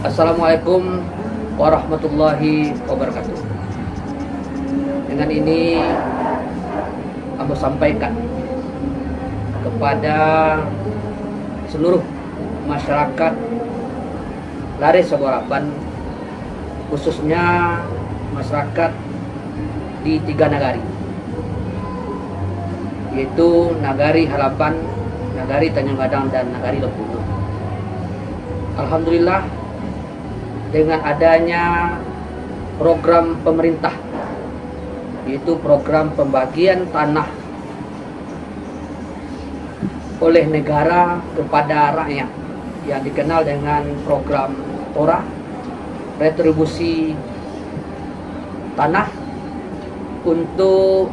Assalamualaikum warahmatullahi wabarakatuh. Dengan ini aku sampaikan kepada seluruh masyarakat Lare Sogorapan, khususnya masyarakat di 3 nagari, yaitu Nagari Halapan, Nagari Tanjung Gadang, dan Nagari Lempuno. Alhamdulillah, dengan adanya program pemerintah, yaitu program pembagian tanah oleh negara kepada rakyat yang dikenal dengan program TORA, retribusi tanah untuk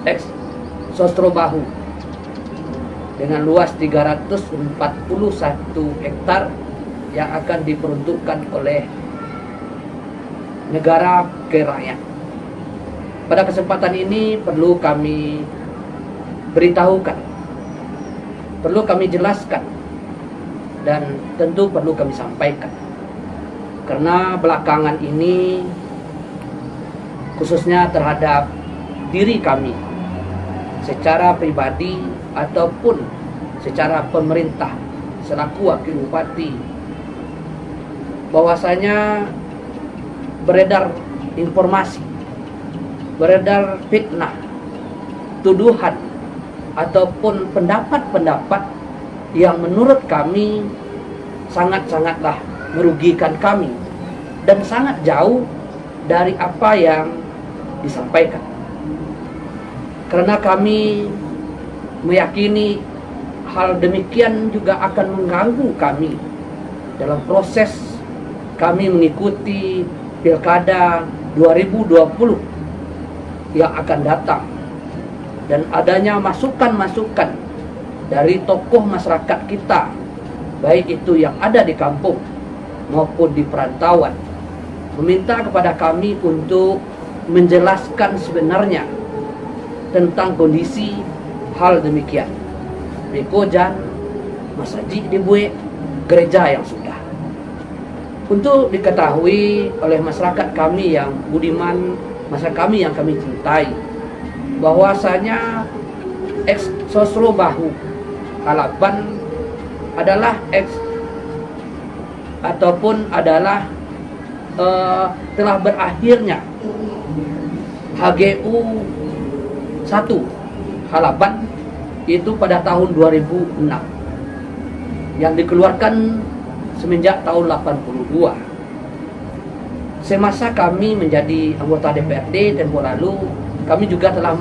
ex Sosrobahu dengan luas 341 hektar yang akan diperuntukkan oleh negara ke rakyat. Pada kesempatan ini perlu kami beritahukan, perlu kami jelaskan, dan tentu perlu kami sampaikan, karena belakangan ini khususnya terhadap diri kami secara pribadi ataupun secara pemerintah selaku wakil bupati, bahwasanya beredar informasi, beredar fitnah, tuduhan, ataupun pendapat-pendapat yang menurut kami sangat-sangatlah merugikan kami dan sangat jauh dari apa yang disampaikan. Karena kami meyakini hal demikian juga akan mengganggu kami dalam proses kami mengikuti Pilkada 2020 yang akan datang, dan adanya masukan-masukan dari tokoh masyarakat kita, baik itu yang ada di kampung maupun di perantauan, meminta kepada kami untuk menjelaskan sebenarnya tentang kondisi hal demikian. Bekojan, masjid dibuat, gereja yang sudah. Untuk diketahui oleh masyarakat kami yang budiman, masyarakat kami yang kami cintai, bahwasanya ex Sosrobahu Halapan adalah telah berakhirnya HGU 1 Halapan, itu pada tahun 2006 yang dikeluarkan semenjak tahun 82. Semasa kami menjadi anggota DPRD tempoh lalu, kami juga telah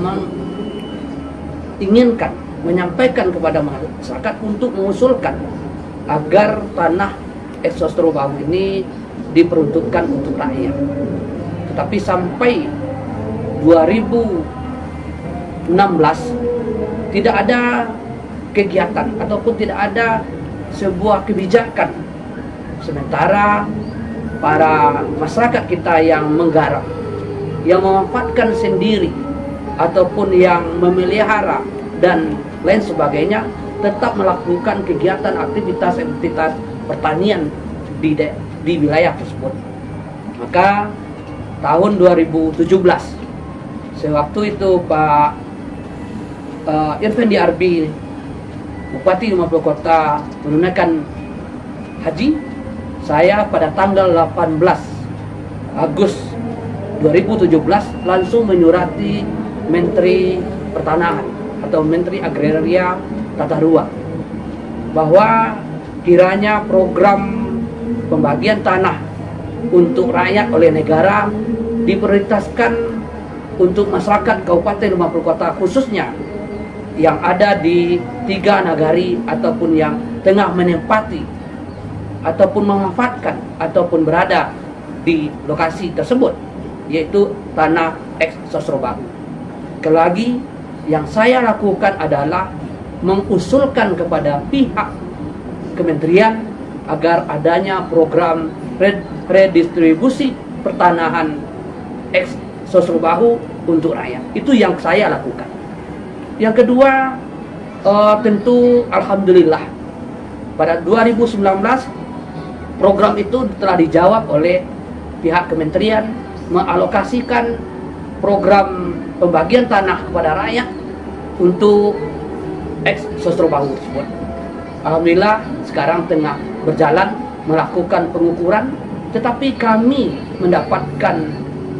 menyampaikan kepada masyarakat untuk mengusulkan agar tanah ex Sosrobahu ini diperuntukkan untuk rakyat. Tetapi sampai 2016 tidak ada kegiatan ataupun tidak ada sebuah kebijakan. Sementara para masyarakat kita yang menggarap, yang memanfaatkan sendiri ataupun yang memelihara dan lain sebagainya, tetap melakukan kegiatan aktivitas pertanian di wilayah tersebut. Maka tahun 2017, sewaktu itu Pak Irfandi Arbi, Bupati 50 Kota, menunaikan haji, saya pada tanggal 18 Agustus 2017 langsung menyurati Menteri Pertanahan atau Menteri Agraria Tata Ruang bahwa kiranya program pembagian tanah untuk rakyat oleh negara diprioritaskan untuk masyarakat Kabupaten 50 Kota, khususnya yang ada di 3 nagari ataupun yang tengah menempati ataupun memanfaatkan ataupun berada di lokasi tersebut, yaitu tanah ex Sosrobahu. Lagi yang saya lakukan adalah mengusulkan kepada pihak kementerian agar adanya program redistribusi pertanahan ex Sosrobahu untuk rakyat. Itu yang saya lakukan. Yang kedua, tentu alhamdulillah pada 2019 program itu telah dijawab oleh pihak kementerian mengalokasikan program pembagian tanah kepada rakyat untuk Sosro Bahu tersebut. Alhamdulillah sekarang tengah berjalan melakukan pengukuran, tetapi kami mendapatkan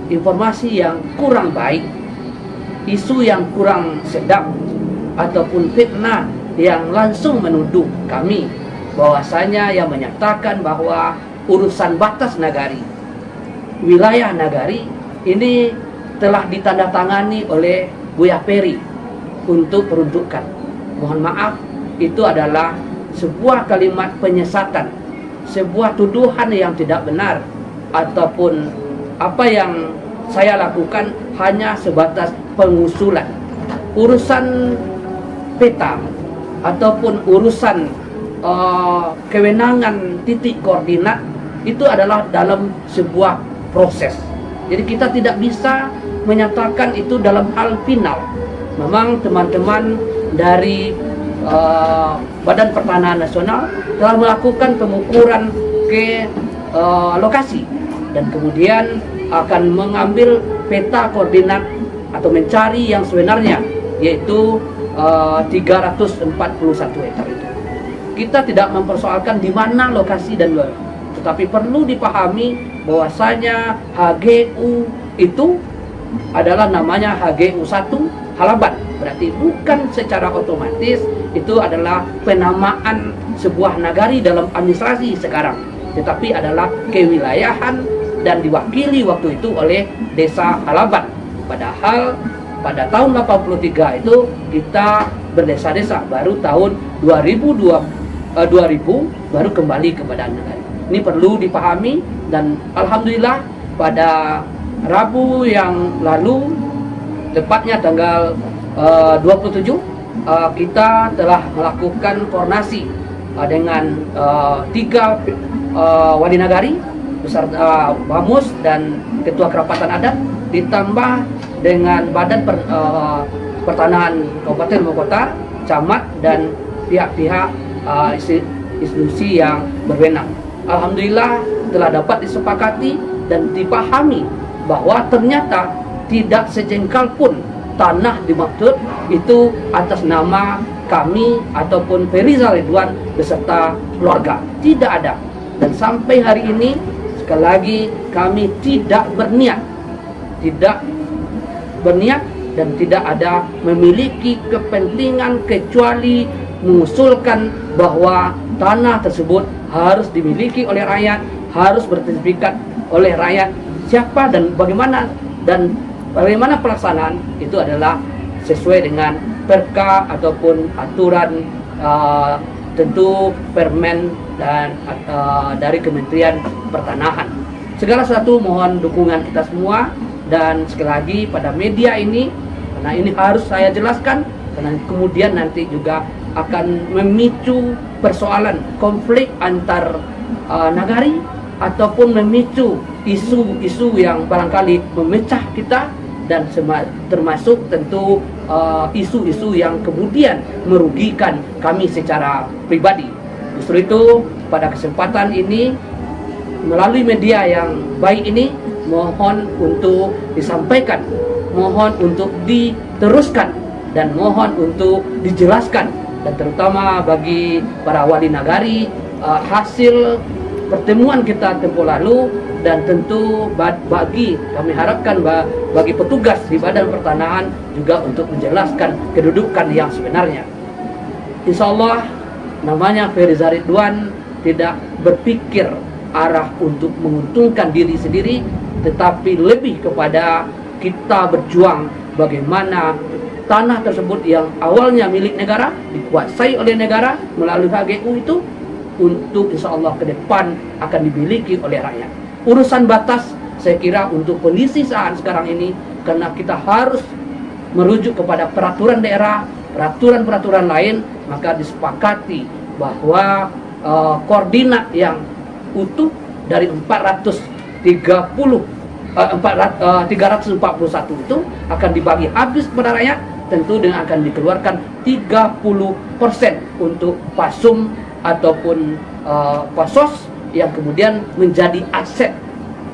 informasi yang kurang baik, isu yang kurang sedap, ataupun fitnah yang langsung menuduh kami bahwasanya yang menyatakan bahwa urusan batas nagari, wilayah nagari ini telah ditandatangani oleh Buya Peri untuk peruntukan. Mohon maaf, itu adalah sebuah kalimat penyesatan, sebuah tuduhan yang tidak benar, ataupun apa yang saya lakukan hanya sebatas pengusulan. Urusan peta ataupun urusan kewenangan titik koordinat itu adalah dalam sebuah proses. Jadi kita tidak bisa menyatakan itu dalam hal final. Memang teman-teman dari Badan Pertanahan Nasional telah melakukan pengukuran ke lokasi dan kemudian akan mengambil peta koordinat atau mencari yang sebenarnya, yaitu 341 hektar itu. Kita tidak mempersoalkan di mana lokasi dan tetapi perlu dipahami bahwasanya HGU itu adalah namanya HGU 1 Halaban. Berarti bukan secara otomatis itu adalah penamaan sebuah nagari dalam administrasi sekarang, tetapi adalah kewilayahan dan diwakili waktu itu oleh Desa Halaban. Padahal pada tahun 83 itu kita berdesa-desa, baru tahun 2000 baru kembali kepada nagari. Ini perlu dipahami, dan alhamdulillah pada Rabu yang lalu, tepatnya tanggal 27, kita telah melakukan koordinasi dengan 3 wali nagari beserta Bamus dan Ketua Kerapatan Adat, ditambah dengan Badan Pertanahan Kabupaten Kota, camat dan pihak-pihak institusi yang berwenang. Alhamdulillah telah dapat disepakati dan dipahami bahwa ternyata tidak sejengkal pun tanah dimaksud itu atas nama kami ataupun Ferizal Ridwan beserta keluarga. Tidak ada. Dan sampai hari ini sekali lagi kami tidak berniat dan tidak ada memiliki kepentingan kecuali mengusulkan bahwa tanah tersebut harus dimiliki oleh rakyat, harus bersertifikat oleh rakyat. Siapa dan bagaimana pelaksanaan itu adalah sesuai dengan perka ataupun aturan tentu permen dan dari Kementerian Pertanahan. Segala sesuatu mohon dukungan kita semua, dan sekali lagi pada media ini, karena ini harus saya jelaskan karena kemudian nanti juga akan memicu persoalan konflik antar nagari ataupun memicu isu-isu yang barangkali memecah kita, dan termasuk tentu isu-isu yang kemudian merugikan kami secara pribadi. Justru itu pada kesempatan ini melalui media yang baik ini mohon untuk disampaikan, mohon untuk diteruskan, dan mohon untuk dijelaskan, dan terutama bagi para wali nagari hasil pertemuan kita tempoh lalu, dan tentu bagi kami harapkan bagi petugas di Badan Pertanahan juga untuk menjelaskan kedudukan yang sebenarnya. Insya Allah namanya Ferizal Ridwan tidak berpikir arah untuk menguntungkan diri sendiri, tetapi lebih kepada kita berjuang bagaimana tanah tersebut yang awalnya milik negara, dikuasai oleh negara melalui HGU itu, untuk insya Allah ke depan akan dimiliki oleh rakyat. Urusan batas saya kira untuk kondisi saat sekarang ini, karena kita harus merujuk kepada peraturan daerah, peraturan-peraturan lain, maka disepakati bahwa koordinat yang utuh dari 341 itu akan dibagi habis kepada rakyat, tentu dengan akan dikeluarkan 30% untuk pasum ataupun pasos yang kemudian menjadi aset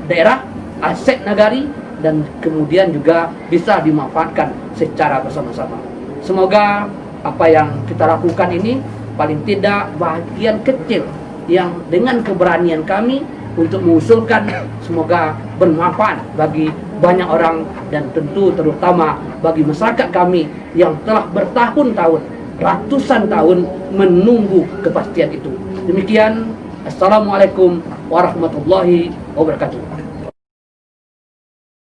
daerah, aset nagari, dan kemudian juga bisa dimanfaatkan secara bersama-sama. Semoga apa yang kita lakukan ini paling tidak bagian kecil yang dengan keberanian kami untuk mengusulkan semoga bermanfaat bagi banyak orang, dan tentu terutama bagi masyarakat kami yang telah bertahun-tahun, ratusan tahun menunggu kepastian itu. Demikian, Assalamualaikum warahmatullahi wabarakatuh.